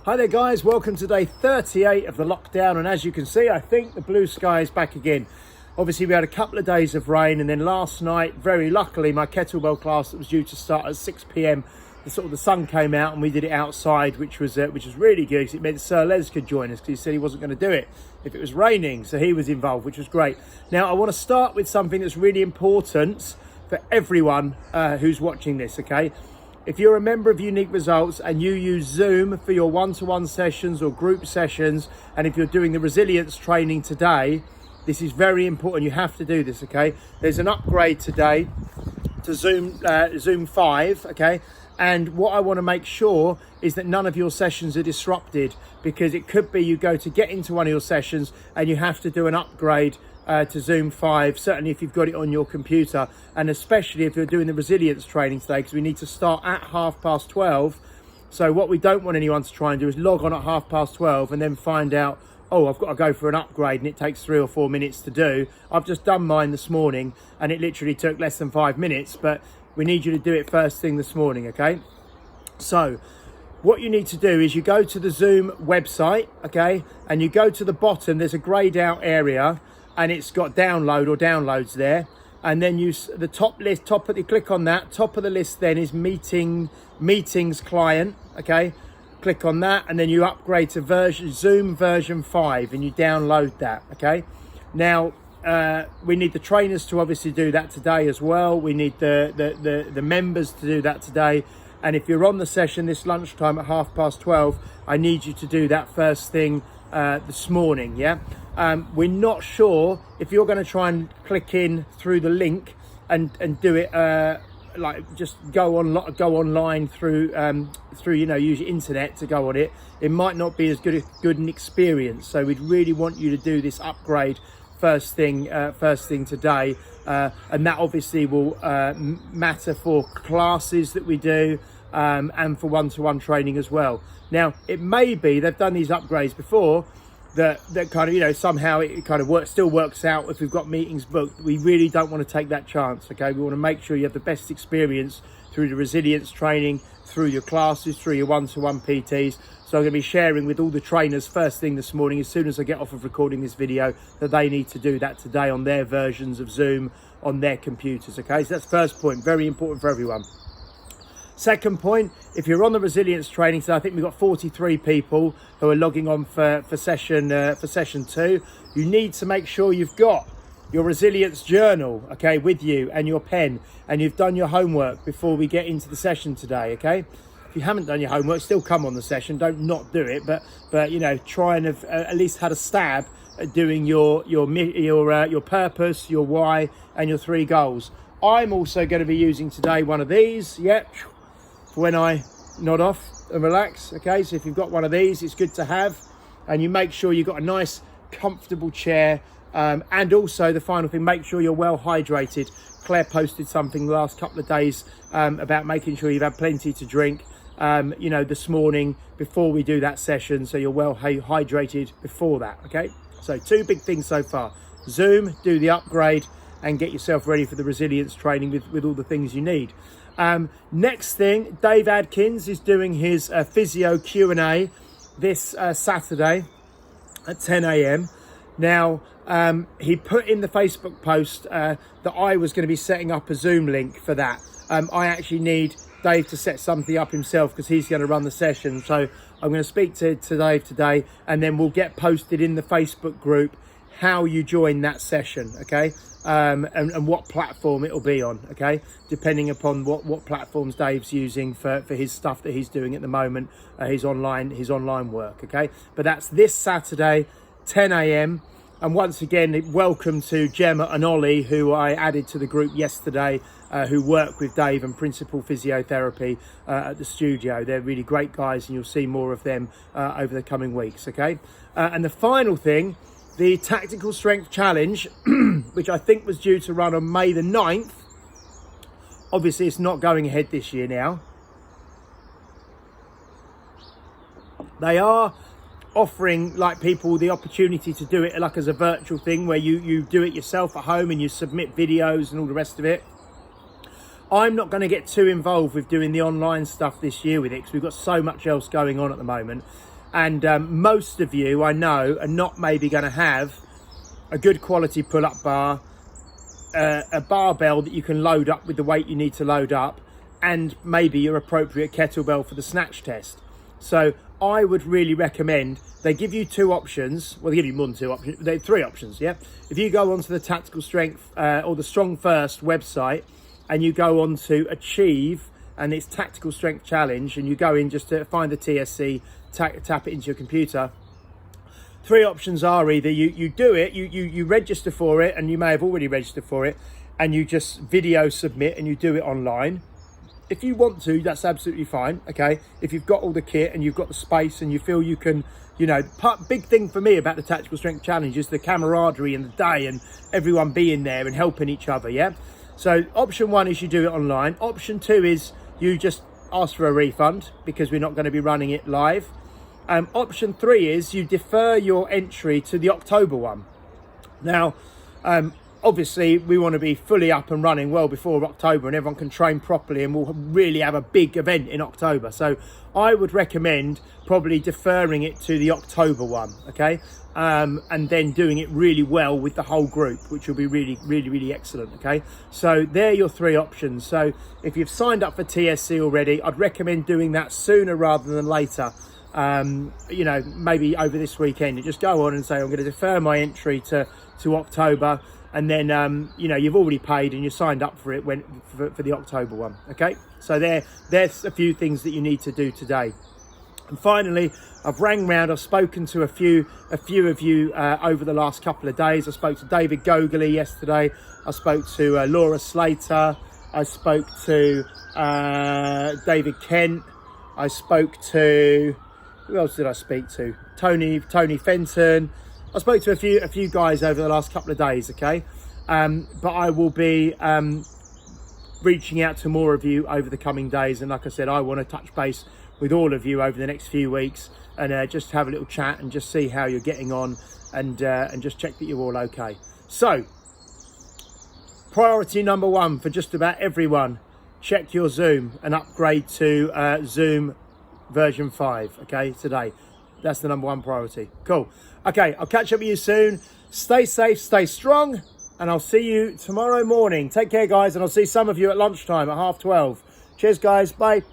Hi there guys, welcome to day 38 of the lockdown, and as you can see, I think the blue sky is back again. Obviously we had a couple of days of rain, and then last night, very luckily, my kettlebell class that was due to start at 6 p.m, the sun came out and we did it outside, which was really good, because it meant Sir Les could join us, because he said he wasn't going to do it if it was raining, so he was involved, which was great. Now I want to start with something that's really important for everyone who's watching this, okay? If you're a member of Unique Results and you use Zoom for your one-to-one sessions or group sessions, and if you're doing the resilience training today, this is very important. You have to do this, okay? There's an upgrade today to Zoom 5, okay? And what I want to make sure is that none of your sessions are disrupted, because it could be you go to get into one of your sessions and you have to do an upgrade to Zoom 5, certainly if you've got it on your computer, and especially if you're doing the resilience training today, because we need to start at 12:30. So what we don't want anyone to try and do is log on at 12:30 and then find out, oh, I've got to go for an upgrade and it takes 3 or 4 minutes to do. I've just done mine this morning and it literally took less than 5 minutes, but we need you to do it first thing this morning, okay? So what you need to do is you go to the Zoom website, okay, and you go to the bottom, there's a grayed out area, and it's got download or downloads there, and then you click on that. Top of the list then is meetings client, okay? Click on that, and then you upgrade to Zoom version 5, and you download that, okay? Now we need the trainers to obviously do that today as well. We need the members to do that today, and if you're on the session this lunchtime at 12:30, I need you to do that first thing this morning, yeah? We're not sure if you're going to try and click in through the link and do it like just go online through use your internet to go on it. It might not be as good an experience, so we'd really want you to do this upgrade first thing today, and that obviously will matter for classes that we do, and for one-to-one training as well. Now it may be they've done these upgrades before, that kind of, somehow it kind of still works out if we've got meetings booked. We really don't want to take that chance, okay? We want to make sure you have the best experience through the resilience training, through your classes, through your one-to-one PTs. So I'm going to be sharing with all the trainers first thing this morning, as soon as I get off of recording this video, that they need to do that today on their versions of Zoom on their computers, okay? So that's first point, very important for everyone. Second point, if you're on the resilience training, so I think we've got 43 people who are logging on for session 2. You need to make sure you've got your resilience journal, okay, with you, and your pen, and you've done your homework before we get into the session today, okay? If you haven't done your homework, still come on the session. Don't not do it, but try and have at least had a stab at doing your purpose, your why, and your 3 goals. I'm also going to be using today one of these, for when I nod off and relax, okay? So if you've got one of these, it's good to have, and you make sure you've got a nice comfortable chair, and also the final thing, make sure you're well hydrated. Claire posted something the last couple of days about making sure you've had plenty to drink, this morning before we do that session, so you're well hydrated before that, okay? So 2 big things so far: Zoom, do the upgrade, and get yourself ready for the resilience training with all the things you need. Next thing, Dave Adkins is doing his Physio QA this Saturday at 10 a.m. Now, he put in the Facebook post that I was going to be setting up a Zoom link for that. I actually need Dave to set something up himself, because he's going to run the session. So I'm going to speak to Dave today, and then we'll get posted in the Facebook group how you join that session, okay? And what platform it'll be on, okay? Depending upon what platforms Dave's using for his stuff that he's doing at the moment, his online work, okay? But that's this Saturday, 10 a.m. And once again, welcome to Jemma and Ollie, who I added to the group yesterday, who work with Dave and Principle Physiotherapy at the studio. They're really great guys, and you'll see more of them over the coming weeks, okay? And the final thing, the Tactical Strength Challenge, which I think was due to run on May the 9th. Obviously, it's not going ahead this year now. They are offering people the opportunity to do it as a virtual thing, where you do it yourself at home and you submit videos and all the rest of it. I'm not going to get too involved with doing the online stuff this year with it, because we've got so much else going on at the moment. And most of you, I know, are not maybe going to have a good quality pull-up bar, a barbell that you can load up with the weight you need to load up, and maybe your appropriate kettlebell for the snatch test. So I would really recommend, they give you 2 options. Well, they give you more than 2 options. They 3 options, yeah? If you go onto the Tactical Strength or the Strong First website, and you go on to Achieve, and it's Tactical Strength Challenge, and you go in just to find the TSC, tap it into your computer. 3 options are either you do it, you register for it, and you may have already registered for it, and you just video submit and you do it online. If you want to, that's absolutely fine, okay? If you've got all the kit and you've got the space and you feel you can, you know, big thing for me about the Tactical Strength Challenge is the camaraderie and the day and everyone being there and helping each other, yeah? So option 1 is you do it online. Option 2 is you just ask for a refund, because we're not going to be running it live. Option 3 is you defer your entry to the October one. Now, obviously we want to be fully up and running well before October, and everyone can train properly, and we'll really have a big event in October. So I would recommend probably deferring it to the October one, okay? And then doing it really well with the whole group, which will be really excellent, okay? So they're your 3 options. So if you've signed up for TSC already, I'd recommend doing that sooner rather than later. You know, maybe over this weekend, you just go on and say, I'm going to defer my entry to October, and then you know, you've already paid and you signed up for it for the October one, okay? So there's a few things that you need to do today. And finally, I've rang round, I've spoken to a few of you over the last couple of days. I spoke to David Gogoley yesterday, I spoke to Laura Slater, I spoke to David Kent, I spoke to, who else did I speak to? Tony Fenton. I spoke to a few guys over the last couple of days, okay? But I will be reaching out to more of you over the coming days. And like I said, I want to touch base with all of you over the next few weeks, and just have a little chat and just see how you're getting on, and just check that you're all okay. So, priority number 1 for just about everyone, check your Zoom and upgrade to Zoom version 5, okay, today. That's the number 1 priority. Cool. Okay, I'll catch up with you soon. Stay safe, stay strong, and I'll see you tomorrow morning. Take care, guys, and I'll see some of you at lunchtime at 12:30. Cheers, guys. Bye.